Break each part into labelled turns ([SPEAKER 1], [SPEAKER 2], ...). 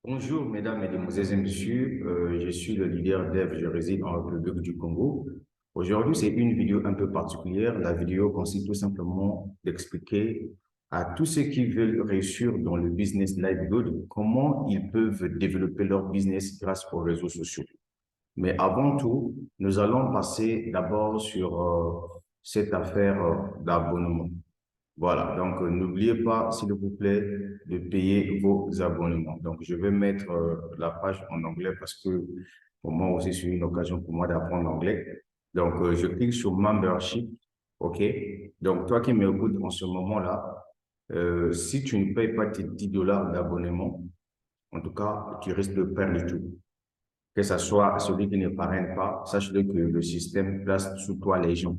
[SPEAKER 1] Bonjour, mesdames, mesdemoiselles et messieurs. Je suis le leader dev, je réside en République du Congo. Aujourd'hui, c'est une vidéo un peu particulière. La vidéo consiste tout simplement d'expliquer à tous ceux qui veulent réussir dans le business livelihood comment ils peuvent développer leur business grâce aux réseaux sociaux. Mais avant tout, nous allons passer d'abord sur cette affaire d'abonnement. Voilà, donc n'oubliez pas, s'il vous plaît, de payer vos abonnements. Donc, je vais mettre la page en anglais parce que pour moi aussi, c'est une occasion pour moi d'apprendre l'anglais. Donc, je clique sur Membership. OK? Donc, toi qui m'écoutes en ce moment-là, si tu ne payes pas tes 10 dollars d'abonnement, en tout cas, tu risques de perdre tout. Que ce soit celui qui ne parraine pas, sache-le que le système place sous toi les gens.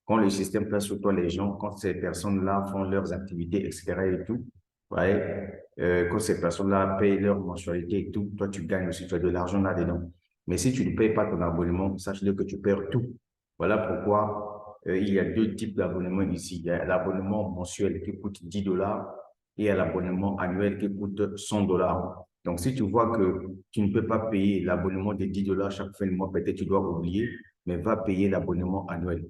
[SPEAKER 1] Quand le système place sous toi les gens, quand ces personnes-là font leurs activités, etc. et tout, ouais, quand ces personnes-là payent leur mensualité et tout, toi, tu gagnes aussi, tu as de l'argent là-dedans. Mais si tu ne payes pas ton abonnement, sache-le que tu perds tout. Voilà pourquoi il y a deux types d'abonnements ici. Il y a l'abonnement mensuel qui coûte 10 dollars et il y a l'abonnement annuel qui coûte 100 dollars. Donc, si tu vois que tu ne peux pas payer l'abonnement de 10 dollars chaque fin de mois, peut-être tu dois oublier, mais va payer l'abonnement annuel.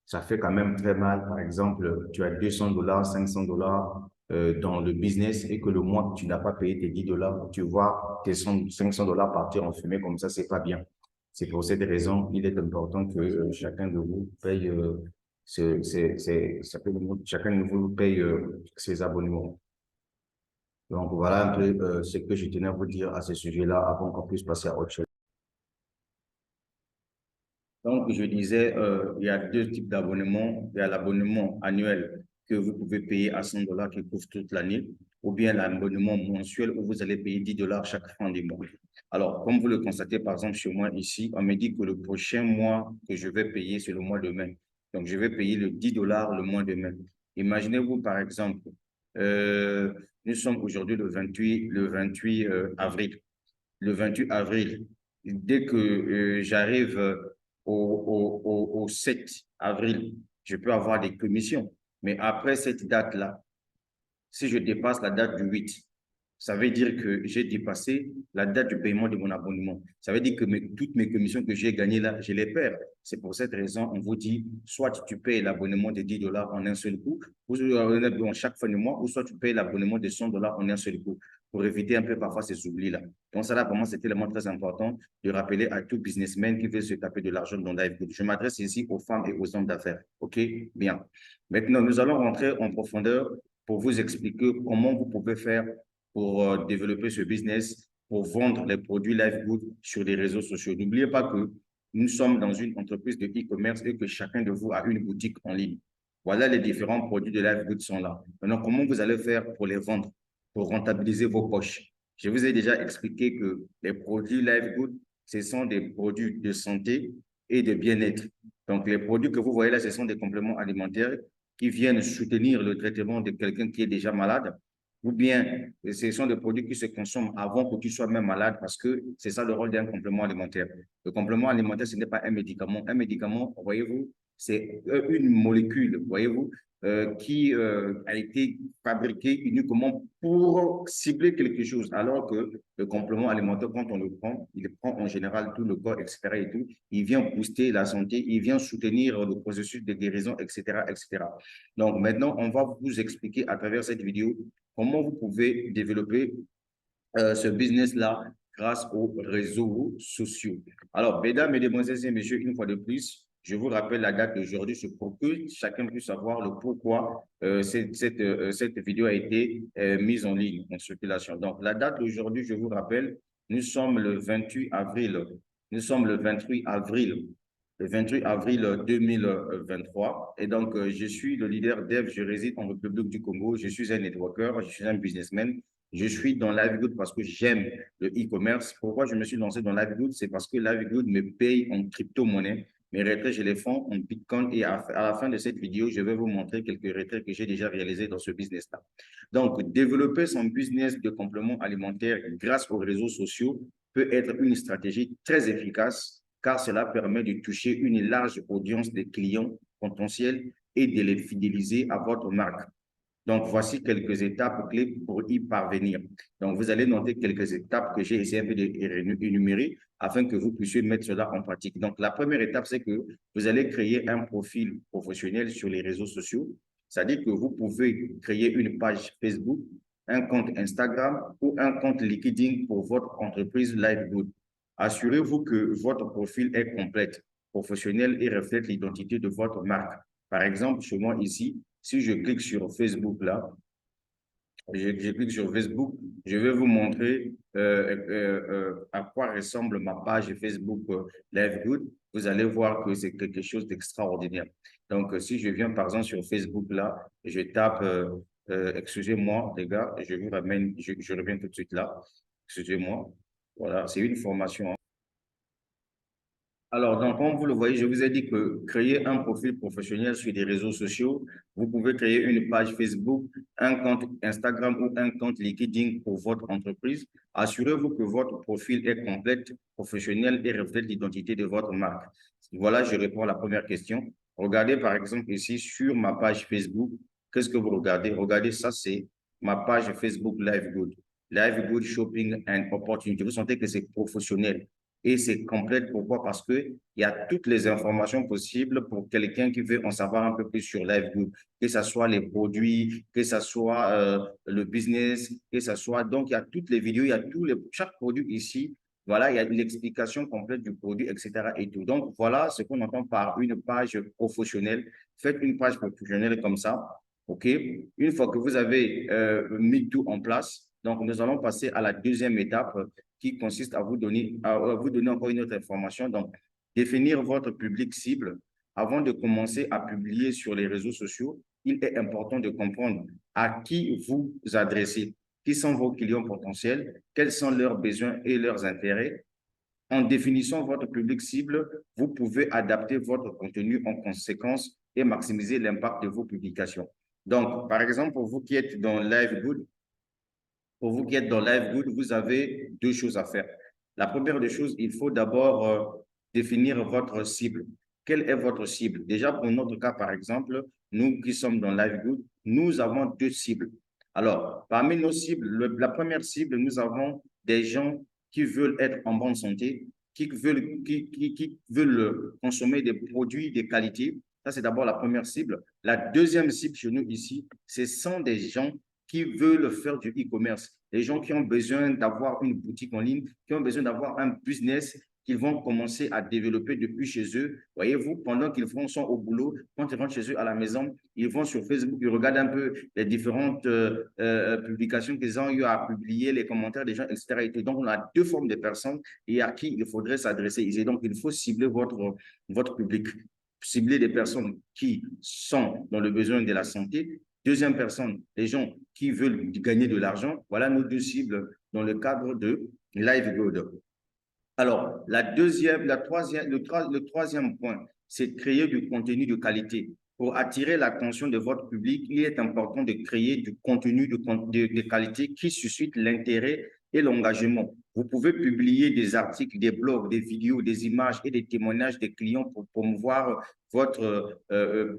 [SPEAKER 1] Ça fait quand même très mal. Par exemple, tu as 200 dollars, 500 dollars dans le business et que le mois que tu n'as pas payé tes 10 dollars, tu vois tes 500 dollars partir en fumée comme ça, c'est pas bien. C'est pour cette raison, il est important que chacun de vous paye, chacun de vous paye ses abonnements. Donc voilà un peu ce que je tenais à vous dire à ce sujet-là avant qu'on puisse passer à autre chose. Donc je disais, il y a deux types d'abonnements. Il y a l'abonnement annuel que vous pouvez payer à 100 dollars qui couvre toute l'année, ou bien l'abonnement mensuel où vous allez payer 10 dollars chaque fin du mois. Alors, comme vous le constatez, par exemple, chez moi ici, on me dit que le prochain mois que je vais payer, c'est le mois de mai. Donc, je vais payer le 10 dollars le mois de mai. Imaginez-vous, par exemple, euh, nous sommes aujourd'hui le 28 avril. Le 28 avril, dès que j'arrive au 7 avril, je peux avoir des commissions. Mais après cette date-là, si je dépasse la date du 8, ça veut dire que j'ai dépassé la date du paiement de mon abonnement. Ça veut dire que toutes mes commissions que j'ai gagnées là, je les perds. C'est pour cette raison, on vous dit, soit tu payes l'abonnement de 10 dollars en un seul coup, ou en chaque fin de mois, ou soit tu payes l'abonnement de 100 dollars en un seul coup, pour éviter un peu parfois ces oublis-là. Donc ça là, pour moi, c'est tellement très important de rappeler à tout businessman qui veut se taper de l'argent dans LiveGood. Je m'adresse ici aux femmes et aux hommes d'affaires. OK? Bien. Maintenant, nous allons rentrer en profondeur pour vous expliquer comment vous pouvez faire pour développer ce business, pour vendre les produits LiveGood sur les réseaux sociaux. N'oubliez pas que nous sommes dans une entreprise de e-commerce et que chacun de vous a une boutique en ligne. Voilà, les différents produits de LiveGood sont là. Maintenant, comment vous allez faire pour les vendre, pour rentabiliser vos poches? Je vous ai déjà expliqué que les produits LiveGood, ce sont des produits de santé et de bien-être. Donc, les produits que vous voyez là, ce sont des compléments alimentaires qui viennent soutenir le traitement de quelqu'un qui est déjà malade, ou bien ce sont des produits qui se consomment avant que tu sois même malade parce que c'est ça le rôle d'un complément alimentaire. Le complément alimentaire, ce n'est pas un médicament. Un médicament, voyez-vous, c'est une molécule, voyez-vous, qui a été fabriquée uniquement pour cibler quelque chose, alors que le complément alimentaire, quand on le prend, il prend en général tout le corps, etc. et tout. Il vient booster la santé, il vient soutenir le processus de guérison, etc., etc. Donc maintenant, on va vous expliquer à travers cette vidéo comment vous pouvez développer ce business-là grâce aux réseaux sociaux. Alors, mesdames, mesdemoiselles et messieurs, une fois de plus, je vous rappelle la date d'aujourd'hui, c'est pour que chacun puisse savoir le pourquoi cette vidéo a été mise en ligne, en circulation. Donc, la date d'aujourd'hui, je vous rappelle, nous sommes le 28 avril. Nous sommes le 28 avril 2023. Et donc, je suis le leader dev, je réside en République du Congo, je suis un networker, je suis un businessman. Je suis dans LiveGood parce que j'aime le e-commerce. Pourquoi je me suis lancé dans LiveGood? C'est parce que LiveGood me paye en crypto-monnaie. Mes retraits, je les fais en Bitcoin et à la fin de cette vidéo, je vais vous montrer quelques retraits que j'ai déjà réalisés dans ce business-là. Donc, développer son business de compléments alimentaires grâce aux réseaux sociaux peut être une stratégie très efficace car cela permet de toucher une large audience de clients potentiels et de les fidéliser à votre marque. Donc, voici quelques étapes clés pour y parvenir. Donc, vous allez noter quelques étapes que j'ai essayé un peu d'énumérer afin que vous puissiez mettre cela en pratique. Donc, la première étape, c'est que vous allez créer un profil professionnel sur les réseaux sociaux. C'est-à-dire que vous pouvez créer une page Facebook, un compte Instagram ou un compte LinkedIn pour votre entreprise LiveGood. Assurez-vous que votre profil est complet, professionnel et reflète l'identité de votre marque. Par exemple, chez moi ici, si je clique sur Facebook là, je clique sur Facebook, je vais vous montrer à quoi ressemble ma page Facebook LiveGood. Vous allez voir que c'est quelque chose d'extraordinaire. Donc, si je viens par exemple sur Facebook là, je tape, excusez-moi les gars, je vous ramène, je reviens tout de suite là. Excusez-moi. Voilà, c'est une formation. Alors, donc, comme vous le voyez, je vous ai dit que créer un profil professionnel sur des réseaux sociaux, vous pouvez créer une page Facebook, un compte Instagram ou un compte LinkedIn pour votre entreprise. Assurez-vous que votre profil est complet, professionnel et reflète l'identité de votre marque. Voilà, je réponds à la première question. Regardez par exemple ici sur ma page Facebook. Qu'est-ce que vous regardez? Regardez, ça c'est ma page Facebook Live Good. Live Good Shopping and Opportunity. Vous sentez que c'est professionnel et c'est complète. Pourquoi? Parce qu'il y a toutes les informations possibles pour quelqu'un qui veut en savoir un peu plus sur LiveGood, que ce soit les produits, que ce soit le business, que ce soit… Donc, il y a toutes les vidéos, il y a chaque produit ici. Voilà, il y a l'explication complète du produit, etc. et tout. Donc, voilà ce qu'on entend par une page professionnelle. Faites une page professionnelle comme ça, OK? Une fois que vous avez mis tout en place, donc nous allons passer à la deuxième étape qui consiste à vous donner encore une autre information. Donc, définir votre public cible. Avant de commencer à publier sur les réseaux sociaux, il est important de comprendre à qui vous adressez, qui sont vos clients potentiels, quels sont leurs besoins et leurs intérêts. En définissant votre public cible, vous pouvez adapter votre contenu en conséquence et maximiser l'impact de vos publications. Donc, par exemple, pour vous qui êtes dans LiveGood, vous avez deux choses à faire. La première des choses, il faut d'abord définir votre cible. Quelle est votre cible? Déjà, pour notre cas, par exemple, nous qui sommes dans LiveGood, nous avons deux cibles. Alors, parmi nos cibles, la première cible, nous avons des gens qui veulent être en bonne santé, qui veulent consommer des produits de qualité. Ça, c'est d'abord la première cible. La deuxième cible chez nous ici, ce sont des gens qui veulent faire du e-commerce, les gens qui ont besoin d'avoir une boutique en ligne, qui ont besoin d'avoir un business qu'ils vont commencer à développer depuis chez eux. Voyez-vous, pendant qu'ils sont au boulot, quand ils rentrent chez eux à la maison, ils vont sur Facebook, ils regardent un peu les différentes publications qu'ils ont eu à publier, les commentaires des gens, etc. Et donc, on a deux formes de personnes et à qui il faudrait s'adresser. Et donc, il faut cibler votre public. Cibler des personnes qui sont dans le besoin de la santé. Deuxième personne, les gens qui veulent gagner de l'argent. Voilà nos deux cibles dans le cadre de LiveGood. Alors, le troisième point, c'est de créer du contenu de qualité. Pour attirer l'attention de votre public, il est important de créer du contenu de qualité qui suscite l'intérêt et l'engagement. Vous pouvez publier des articles, des blogs, des vidéos, des images et des témoignages des clients pour promouvoir votre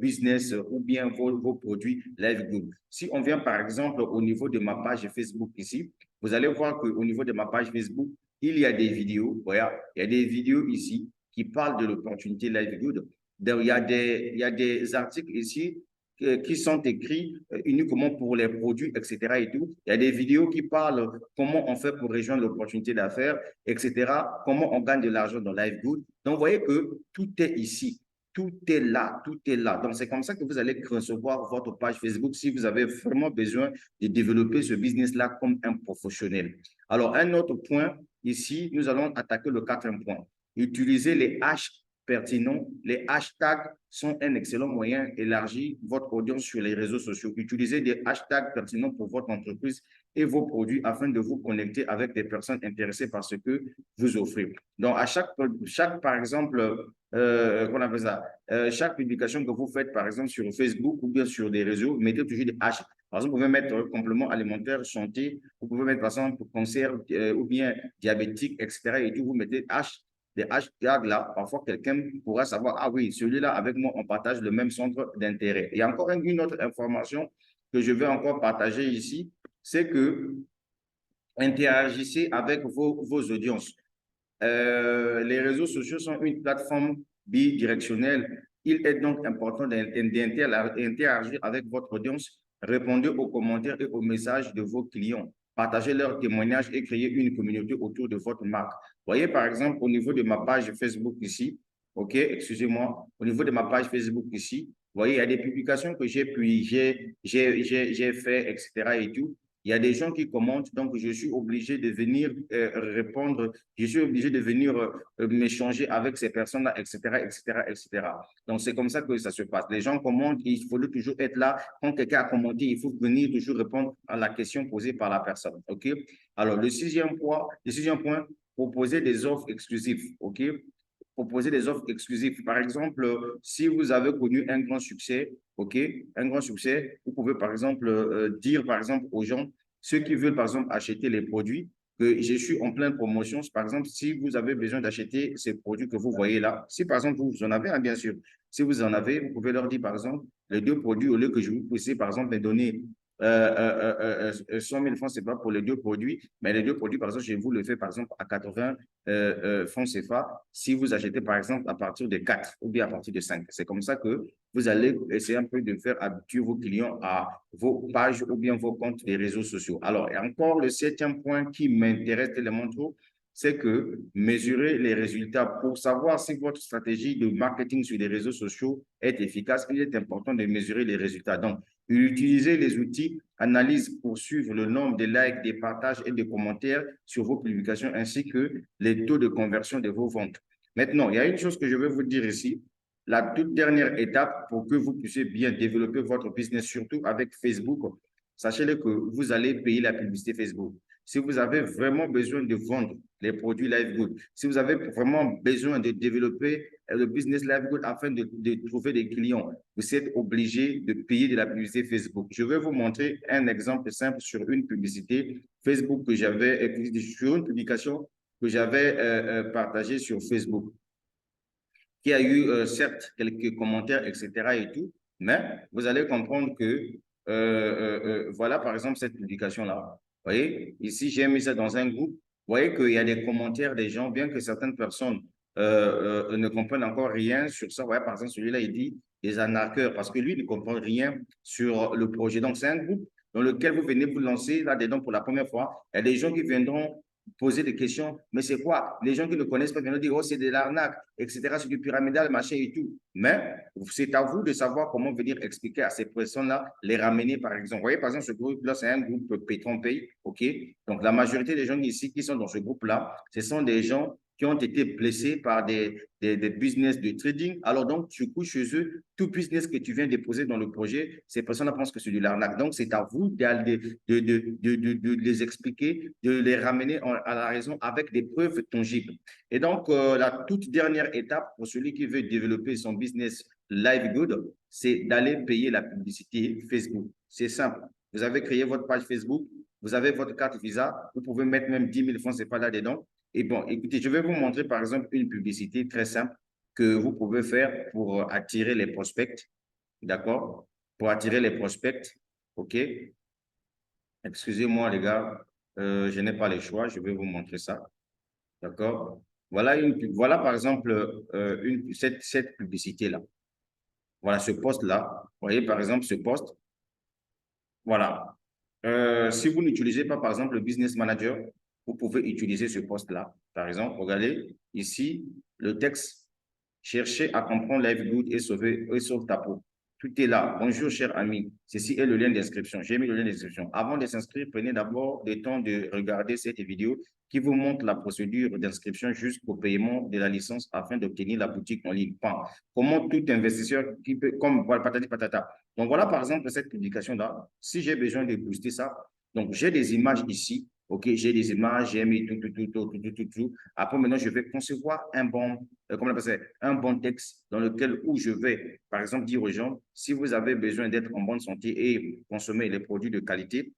[SPEAKER 1] business ou bien vos produits LiveGood. Si on vient par exemple au niveau de ma page Facebook ici, vous allez voir qu'au niveau de ma page Facebook, il y a des vidéos, voilà, il y a des vidéos ici qui parlent de l'opportunité LiveGood. Donc, il y a des articles ici qui sont écrits uniquement pour les produits, etc. et tout. Il y a des vidéos qui parlent comment on fait pour rejoindre l'opportunité d'affaires, etc. Comment on gagne de l'argent dans LiveGood. Donc, vous voyez que tout est ici. Tout est là, tout est là. Donc, c'est comme ça que vous allez recevoir votre page Facebook si vous avez vraiment besoin de développer ce business-là comme un professionnel. Alors, un autre point, ici, nous allons attaquer le quatrième point. Utiliser les hashtags pertinents. Les hashtags sont un excellent moyen d'élargir votre audience sur les réseaux sociaux. Utilisez des hashtags pertinents pour votre entreprise et vos produits afin de vous connecter avec des personnes intéressées par ce que vous offrez. Donc, à chaque par exemple, qu'on appelle ça, chaque publication que vous faites, par exemple, sur Facebook ou bien sur des réseaux, mettez toujours des hashtags. Par exemple, vous pouvez mettre complément alimentaire, santé, vous pouvez mettre, par exemple, cancer ou bien diabétique, etc. Et tout, vous mettez des hashtags là. Parfois, quelqu'un pourra savoir, ah oui, celui-là, avec moi, on partage le même centre d'intérêt. Il y a encore une autre information que je vais encore partager ici, c'est que interagissez avec vos audiences. Les réseaux sociaux sont une plateforme bidirectionnelle. Il est donc important d'interagir avec votre audience. Répondez aux commentaires et aux messages de vos clients. Partagez leurs témoignages et créez une communauté autour de votre marque. Voyez, par exemple, au niveau de ma page Facebook ici, OK, excusez-moi, au niveau de ma page Facebook ici, vous voyez, il y a des publications que j'ai fait, etc. et tout. Il y a des gens qui commentent, donc je suis obligé de venir répondre, je suis obligé de venir m'échanger avec ces personnes-là, etc., etc., etc. Donc, c'est comme ça que ça se passe. Les gens commentent, il faut toujours être là. Quand quelqu'un a commenté, il faut venir toujours répondre à la question posée par la personne. OK? Alors, le sixième point, proposer des offres exclusives. OK? Proposer des offres exclusives. Par exemple, si vous avez connu un grand succès, OK, un grand succès, vous pouvez par exemple dire par exemple aux gens, ceux qui veulent par exemple acheter les produits, que je suis en pleine promotion. Par exemple, si vous avez besoin d'acheter ces produits que vous voyez là, si par exemple vous en avez, hein, bien sûr, si vous en avez, vous pouvez leur dire par exemple, les deux produits, au lieu que je vous puisse par exemple les donner 100 000 francs, c'est pas pour les deux produits, mais les deux produits, par exemple, je vous le fais par exemple à 80 francs CFA si vous achetez par exemple à partir de 4 ou bien à partir de 5. C'est comme ça que vous allez essayer un peu de faire habituer vos clients à vos pages ou bien vos comptes des réseaux sociaux. Alors, et encore le septième point qui m'intéresse tellement trop, c'est que mesurer les résultats pour savoir si votre stratégie de marketing sur les réseaux sociaux est efficace, il est important de mesurer les résultats. Donc, utilisez les outils analyse pour suivre le nombre de likes, des partages et de commentaires sur vos publications ainsi que les taux de conversion de vos ventes. Maintenant, il y a une chose que je veux vous dire ici. La toute dernière étape pour que vous puissiez bien développer votre business, surtout avec Facebook, sachez-le que vous allez payer la publicité Facebook. Si vous avez vraiment besoin de vendre les produits Live Good, si vous avez vraiment besoin de développer le business Live Good afin de trouver des clients, vous êtes obligé de payer de la publicité Facebook. Je vais vous montrer un exemple simple sur une publicité Facebook que j'avais, sur une publication que j'avais partagée sur Facebook, qui a eu certes quelques commentaires, etc. et tout, mais vous allez comprendre que voilà par exemple cette publication-là. Vous voyez, ici j'ai mis ça dans un groupe. Vous voyez qu'il y a des commentaires des gens, bien que certaines personnes ne comprennent encore rien sur ça. Vous voyez, par exemple, celui-là, il dit des arnaqueurs parce que lui, il ne comprend rien sur le projet. Donc, c'est un groupe dans lequel vous venez vous lancer là-dedans pour la première fois. Il y a des gens qui viendront poser des questions, mais c'est quoi? Les gens qui ne connaissent pas viennent dire, oh, c'est de l'arnaque, etc., c'est du pyramidal, machin et tout. Mais c'est à vous de savoir comment venir expliquer à ces personnes-là, les ramener, par exemple. Vous voyez, par exemple, ce groupe-là, c'est un groupe Pétron Pay, OK? Donc, la majorité des gens ici qui sont dans ce groupe-là, ce sont des gens qui ont été blessés par des business de trading. Alors donc, du coup, chez eux, tout business que tu viens déposer dans le projet, ces personnes-là pensent que c'est de l'arnaque. Donc, c'est à vous de les expliquer, de les ramener à la raison avec des preuves tangibles. Et donc, la toute dernière étape pour celui qui veut développer son business Live Good, c'est d'aller payer la publicité Facebook. C'est simple. Vous avez créé votre page Facebook, vous avez votre carte Visa, vous pouvez mettre même 10 000 francs, c'est pas là-dedans. Et bon, écoutez, je vais vous montrer par exemple une publicité très simple que vous pouvez faire pour attirer les prospects. D'accord? Pour attirer les prospects. OK? Excusez-moi, les gars, je n'ai pas le choix. Je vais vous montrer ça. D'accord? Voilà par exemple cette publicité-là. Voilà ce poste-là. Vous voyez par exemple ce poste. Voilà. Si vous n'utilisez pas, par exemple, le Business Manager, vous pouvez utiliser ce poste-là. Par exemple, regardez ici, le texte, cherchez à comprendre Live Good et sauve ta peau. Tout est là. Bonjour, cher ami. Ceci est le lien d'inscription. J'ai mis le lien d'inscription. Avant de s'inscrire, prenez d'abord le temps de regarder cette vidéo qui vous montre la procédure d'inscription jusqu'au paiement de la licence afin d'obtenir la boutique en ligne. Comment tout investisseur qui peut, comme voilà, patati patata. Donc voilà par exemple cette publication-là. Si j'ai besoin de booster ça, donc j'ai des images ici. OK, j'ai des images, j'ai mis tout. Après, maintenant, je vais concevoir un bon, comment on appelle ça, un bon texte dans lequel où je vais, par exemple, dire aux gens, si vous avez besoin d'être en bonne santé et consommer les produits de qualité,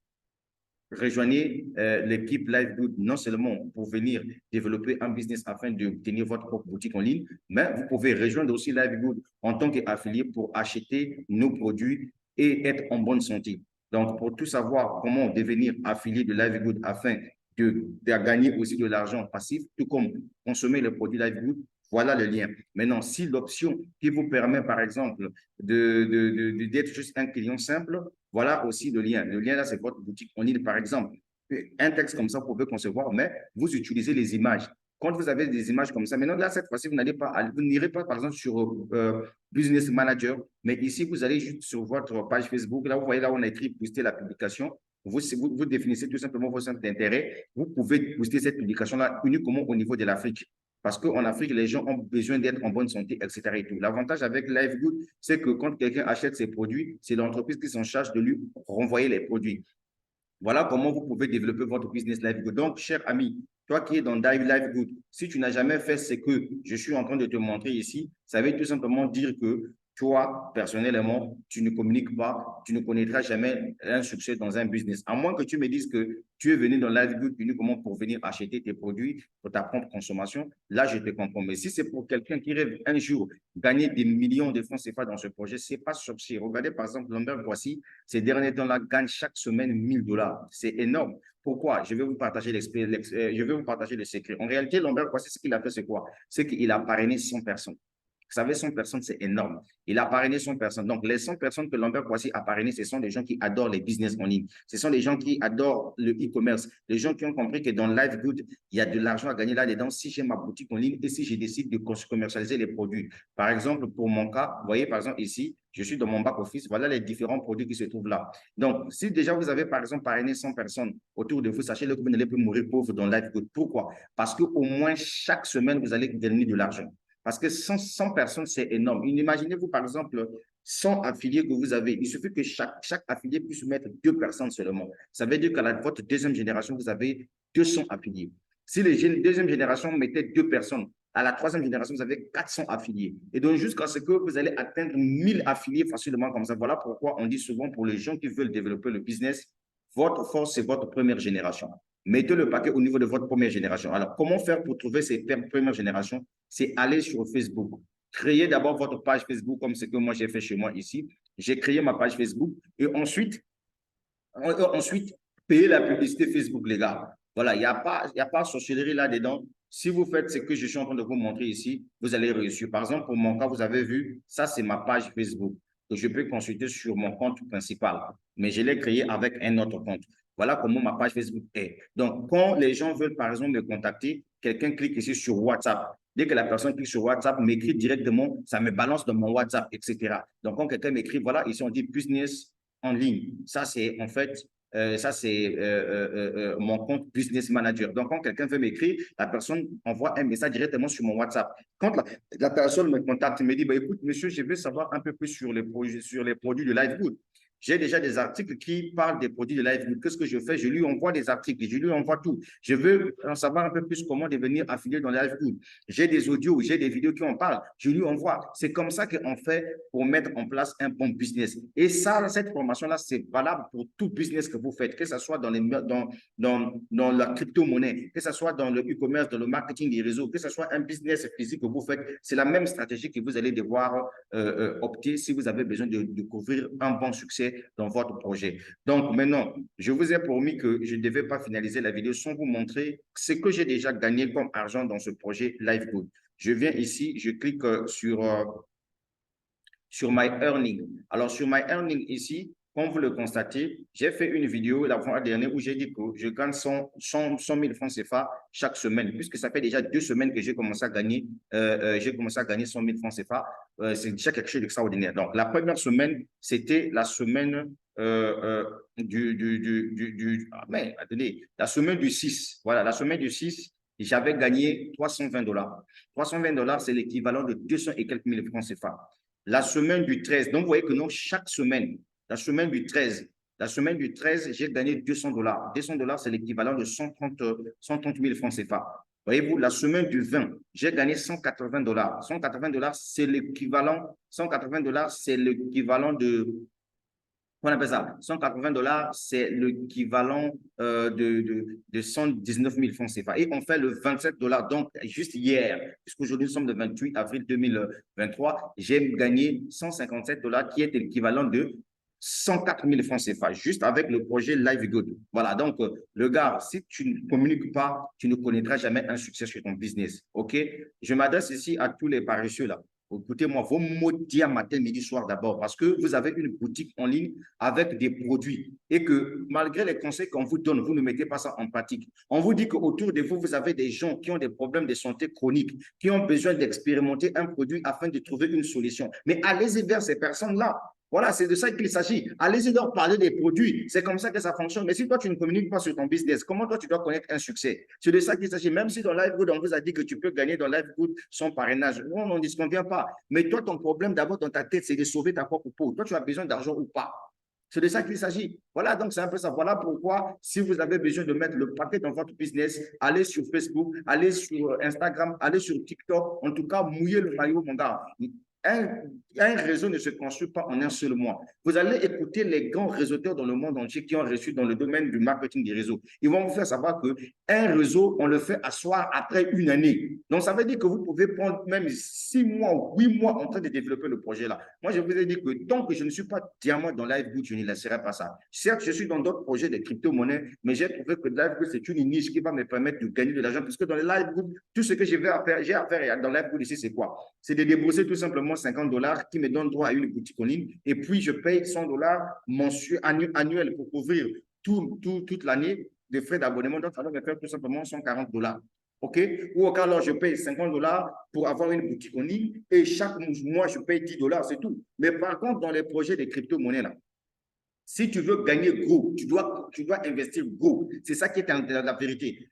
[SPEAKER 1] rejoignez l'équipe Live Good non seulement pour venir développer un business afin d'obtenir votre propre boutique en ligne, mais vous pouvez rejoindre aussi Live Good en tant qu'affilié pour acheter nos produits et être en bonne santé. Donc, pour tout savoir comment devenir affilié de LiveGood afin de gagner aussi de l'argent passif, tout comme consommer le produit LiveGood, voilà le lien. Maintenant, si l'option qui vous permet, par exemple, d'être juste un client simple, voilà aussi le lien. Le lien, là, c'est votre boutique en ligne, par exemple. Un texte comme ça, vous pouvez concevoir, mais vous utilisez les images. Quand vous avez des images comme ça, maintenant, là, cette fois-ci, vous n'irez pas, par exemple, sur Business Manager, mais ici, vous allez juste sur votre page Facebook. Là, vous voyez, là, on a écrit booster la publication. Vous définissez tout simplement vos centres d'intérêt. Vous pouvez booster cette publication-là uniquement au niveau de l'Afrique. Parce qu'en Afrique, les gens ont besoin d'être en bonne santé, etc. L'avantage avec LiveGood, c'est que quand quelqu'un achète ses produits, c'est l'entreprise qui s'en charge de lui renvoyer les produits. Voilà comment vous pouvez développer votre business LiveGood. Donc, cher ami, toi qui es dans LiveGood, si tu n'as jamais fait ce que je suis en train de te montrer ici, ça veut tout simplement dire que toi, personnellement, tu ne communiques pas, tu ne connaîtras jamais un succès dans un business. À moins que tu me dises que tu es venu dans LiveGood uniquement pour venir acheter tes produits pour ta propre consommation, là, je te comprends. Mais si c'est pour quelqu'un qui rêve un jour gagner des millions de francs CFA dans ce projet, ce n'est pas sorcier. Regardez par exemple Lambert Boissy, ces derniers temps-là, gagne chaque semaine 1000 $. C'est énorme. Pourquoi? Je vais vous partager je vais vous partager le secret. En réalité, Lambert Boissy, ce qu'il a fait, c'est quoi? C'est qu'il a parrainé 100 personnes. Vous savez, 100 personnes, c'est énorme. Il a parrainé 100 personnes. Donc, les 100 personnes que Lambert Boissy a parrainées, ce sont des gens qui adorent les business en ligne. Ce sont des gens qui adorent le e-commerce. Les gens qui ont compris que dans LiveGood, il y a de l'argent à gagner là-dedans si j'ai ma boutique en ligne et si je décide de commercialiser les produits. Par exemple, pour mon cas, vous voyez, par exemple, ici, je suis dans mon back-office. Voilà les différents produits qui se trouvent là. Donc, si déjà vous avez, par exemple, parrainé 100 personnes autour de vous, sachez-le que vous n'allez plus mourir pauvre dans LiveGood. Pourquoi? Parce qu'au moins, chaque semaine, vous allez gagner de l'argent. Parce que 100 personnes, c'est énorme. Imaginez-vous, par exemple, 100 affiliés que vous avez. Il suffit que chaque affilié puisse mettre 2 personnes seulement. Ça veut dire qu'à votre deuxième génération, vous avez 200 affiliés. Si les deuxième génération mettait 2 personnes, à la troisième génération, vous avez 400 affiliés. Et donc, jusqu'à ce que vous allez atteindre 1000 affiliés facilement comme ça. Voilà pourquoi on dit souvent pour les gens qui veulent développer le business, votre force, c'est votre première génération. Mettez le paquet au niveau de votre première génération. Alors, comment faire pour trouver ces premières générations? C'est aller sur Facebook. Créez d'abord votre page Facebook comme ce que moi j'ai fait chez moi ici. J'ai créé ma page Facebook et ensuite payer la publicité Facebook, les gars. Voilà, il n'y a pas de sorcellerie là-dedans. Si vous faites ce que je suis en train de vous montrer ici, vous allez réussir. Par exemple, pour mon cas, vous avez vu, ça c'est ma page Facebook que je peux consulter sur mon compte principal. Mais je l'ai créé avec un autre compte. Voilà comment ma page Facebook est. Donc, quand les gens veulent, par exemple, me contacter, quelqu'un clique ici sur WhatsApp. Dès que la personne clique sur WhatsApp, m'écrit directement, ça me balance dans mon WhatsApp, etc. Donc, quand quelqu'un m'écrit, voilà, ici on dit business en ligne. Ça, c'est en fait mon compte Business Manager. Donc, quand quelqu'un veut m'écrire, la personne envoie un message directement sur mon WhatsApp. Quand la personne me contacte, me dit, bah, écoute, monsieur, je veux savoir un peu plus sur les produits de LiveGood. J'ai déjà des articles qui parlent des produits de LiveGood. Qu'est-ce que je fais? Je lui envoie des articles, je lui envoie tout. Je veux en savoir un peu plus comment devenir affilié dans LiveGood. J'ai des audios, j'ai des vidéos qui en parlent, je lui envoie. C'est comme ça qu'on fait pour mettre en place un bon business. Et ça, cette formation-là, c'est valable pour tout business que vous faites, que ce soit dans la crypto-monnaie, que ce soit dans le e-commerce, dans le marketing des réseaux, que ce soit un business physique que vous faites. C'est la même stratégie que vous allez devoir opter si vous avez besoin de découvrir un bon succès dans votre projet. Donc maintenant, je vous ai promis que je ne devais pas finaliser la vidéo sans vous montrer ce que j'ai déjà gagné comme argent dans ce projet LiveGood. Je viens ici, je clique sur My Earning. Alors, sur My Earning ici, comme vous le constatez, j'ai fait une vidéo la fois dernière où j'ai dit que je gagne 100 000 francs CFA chaque semaine, puisque ça fait déjà 2 semaines que j'ai commencé à gagner 100 000 francs CFA. C'est déjà quelque chose d'extraordinaire. Donc, la première semaine, c'était la semaine attendez, la semaine du 6. Voilà, la semaine du 6, j'avais gagné 320 $. 320 $, c'est l'équivalent de 200 et quelques mille francs CFA. La semaine du 13, donc vous voyez que non, chaque semaine, la semaine du 13, j'ai gagné 200 $. 200 $, c'est l'équivalent de 130 000 francs CFA. Voyez-vous, la semaine du 20, j'ai gagné 180 $. 180 $, c'est l'équivalent, 180 $, c'est l'équivalent de, on appelle ça, 180 $, c'est l'équivalent de 119 000 francs CFA. Et on fait le 27 $, donc juste hier, puisqu'aujourd'hui nous sommes le 28 avril 2023, j'ai gagné 157 $, qui est l'équivalent de 104 000 francs CFA, juste avec le projet Live Good. Voilà, donc, le gars, si tu ne communiques pas, tu ne connaîtras jamais un succès sur ton business. OK? Je m'adresse ici à tous les paresseux là. Écoutez-moi, vos mots dire matin, midi, soir d'abord, parce que vous avez une boutique en ligne avec des produits et que malgré les conseils qu'on vous donne, vous ne mettez pas ça en pratique. On vous dit qu'autour de vous, vous avez des gens qui ont des problèmes de santé chronique, qui ont besoin d'expérimenter un produit afin de trouver une solution. Mais allez-y vers ces personnes-là. Voilà, c'est de ça qu'il s'agit. Allez-y leur parler des produits. C'est comme ça que ça fonctionne. Mais si toi, tu ne communiques pas sur ton business, comment toi, tu dois connaître un succès? C'est de ça qu'il s'agit. Même si dans LiveGood, on vous a dit que tu peux gagner dans LiveGood son parrainage. On n'en disconvient pas. Mais toi, ton problème d'abord dans ta tête, c'est de sauver ta propre peau. Toi, tu as besoin d'argent ou pas. C'est de ça qu'il s'agit. Voilà, donc c'est un peu ça. Voilà pourquoi, si vous avez besoin de mettre le paquet dans votre business, allez sur Facebook, allez sur Instagram, allez sur TikTok. En tout cas, mouillez le maillot, mon gars. Un réseau ne se construit pas en un seul mois. Vous allez écouter les grands réseauteurs dans le monde entier qui ont reçu dans le domaine du marketing des réseaux. Ils vont vous faire savoir qu'un réseau, on le fait asseoir après une année. Donc, ça veut dire que vous pouvez prendre même 6 mois ou 8 mois en train de développer le projet là. Moi, je vous ai dit que tant que je ne suis pas diamant dans LiveGood, je ne laisserai pas ça. Certes, je suis dans d'autres projets de crypto-monnaies, mais j'ai trouvé que LiveGood, c'est une niche qui va me permettre de gagner de l'argent. Puisque dans le LiveGood, tout ce que j'ai à faire dans LiveGood ici, c'est quoi? C'est de débourser tout simplement 50 $ qui me donne droit à une boutique en ligne et puis je paye 100 $ annuels pour couvrir toute l'année de frais d'abonnement. Donc, ça va me faire tout simplement 140 $. OK? Ou au cas là, je paye 50 $ pour avoir une boutique en ligne et chaque mois, je paye 10 $, c'est tout. Mais par contre, dans les projets de crypto-monnaies là, si tu veux gagner gros, tu dois investir gros. C'est ça qui est la vérité.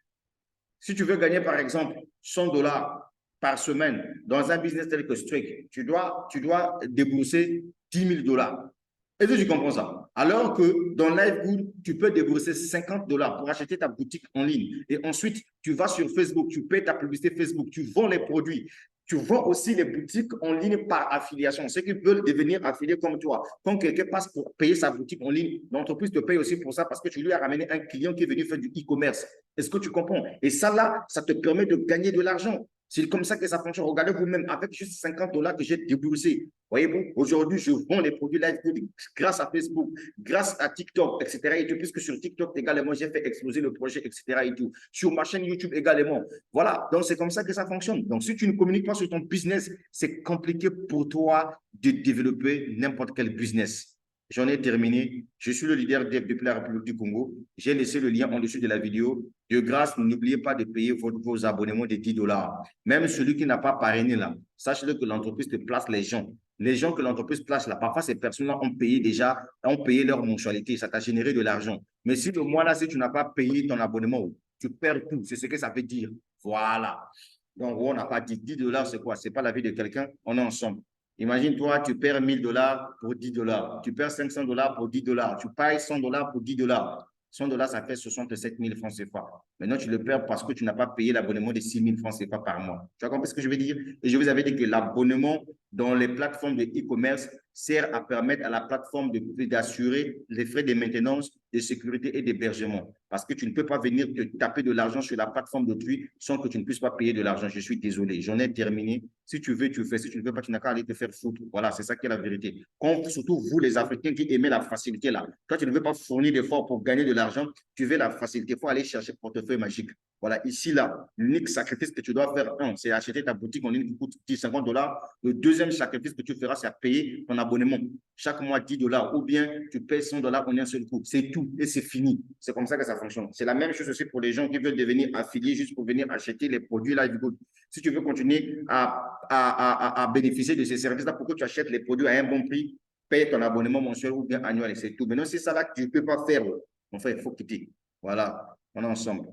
[SPEAKER 1] Si tu veux gagner, par exemple, 100 $ par semaine dans un business tel que Streak, tu dois débourser 10 000 $. Est-ce que tu comprends ça? Alors que dans LiveGood, tu peux débourser 50 $ pour acheter ta boutique en ligne. Et ensuite, tu vas sur Facebook, tu payes ta publicité Facebook, tu vends les produits. Tu vends aussi les boutiques en ligne par affiliation. Ceux qui veulent devenir affiliés comme toi, quand quelqu'un passe pour payer sa boutique en ligne, l'entreprise te paye aussi pour ça parce que tu lui as ramené un client qui est venu faire du e-commerce. Est-ce que tu comprends? Et ça, là, ça te permet de gagner de l'argent. C'est comme ça que ça fonctionne. Regardez vous-même, avec juste 50 $ que j'ai déboursé. Voyez-vous, aujourd'hui, je vends les produits LiveGood grâce à Facebook, grâce à TikTok, etc. Et tout, puisque sur TikTok également, j'ai fait exploser le projet, etc. Et tout. Sur ma chaîne YouTube également. Voilà, donc c'est comme ça que ça fonctionne. Donc, si tu ne communiques pas sur ton business, c'est compliqué pour toi de développer n'importe quel business. J'en ai terminé. Je suis le leader depuis la République du Congo. J'ai laissé le lien en dessous de la vidéo. De grâce, n'oubliez pas de payer vos abonnements de 10 $. Même celui qui n'a pas parrainé là, sachez-le que l'entreprise te place les gens. Les gens que l'entreprise place là, parfois ces personnes-là ont payé déjà, ont payé leur mensualité. Ça t'a généré de l'argent. Mais si le mois là, si tu n'as pas payé ton abonnement, tu perds tout. C'est ce que ça veut dire. Voilà. Donc, on n'a pas dit 10 $, c'est quoi? C'est pas la vie de quelqu'un. On est ensemble. Imagine-toi, tu perds 1 000 $ pour 10 $. Tu perds 500 $ pour 10 $. Tu payes 100 $ pour 10 $. 100 $, ça fait 67 000 francs CFA. Maintenant, tu le perds parce que tu n'as pas payé l'abonnement de 6 000 francs CFA par mois. Tu as compris ce que je veux dire? Et je vous avais dit que l'abonnement dans les plateformes de e-commerce sert à permettre à la plateforme d'assurer les frais de maintenance, de sécurité et d'hébergement. Parce que tu ne peux pas venir te taper de l'argent sur la plateforme d'autrui sans que tu ne puisses pas payer de l'argent. Je suis désolé, j'en ai terminé. Si tu veux, tu fais. Si tu ne veux pas, tu n'as qu'à aller te faire foutre. Voilà, c'est ça qui est la vérité. Surtout vous, les Africains qui aimez la facilité là. Toi, tu ne veux pas fournir d'efforts pour gagner de l'argent. Tu veux la facilité. Il faut aller chercher portefeuille magique. Voilà, ici, là, l'unique sacrifice que tu dois faire, c'est acheter ta boutique en ligne qui coûte 50 $. Le deuxième sacrifice que tu feras, c'est payer ton abonnement. Chaque mois, 10 $ ou bien tu payes 100 $ en un seul coup. C'est tout et c'est fini. C'est comme ça que ça fonctionne. C'est la même chose aussi pour les gens qui veulent devenir affiliés juste pour venir acheter les produits LiveGood. Si tu veux continuer à bénéficier de ces services-là pour que tu achètes les produits à un bon prix, paye ton abonnement mensuel ou bien annuel et c'est tout. Maintenant, c'est ça là que tu ne peux pas faire. Enfin, il faut quitter. Voilà, on est ensemble.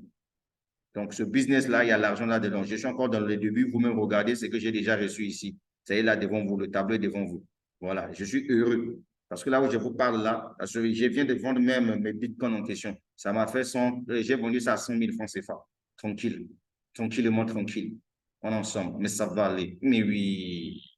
[SPEAKER 1] Donc, ce business-là, il y a l'argent là-dedans. Je suis encore dans le début. Vous-même regardez ce que j'ai déjà reçu ici. Ça y est là devant vous, le tableau est devant vous. Voilà, je suis heureux. Parce que là où je vous parle là, je viens de vendre même mes bitcoins en question. Ça m'a fait 100, j'ai vendu ça à 100 000 francs CFA. Tranquille. Tranquillement, tranquille. On est ensemble. Mais ça va aller. Mais oui.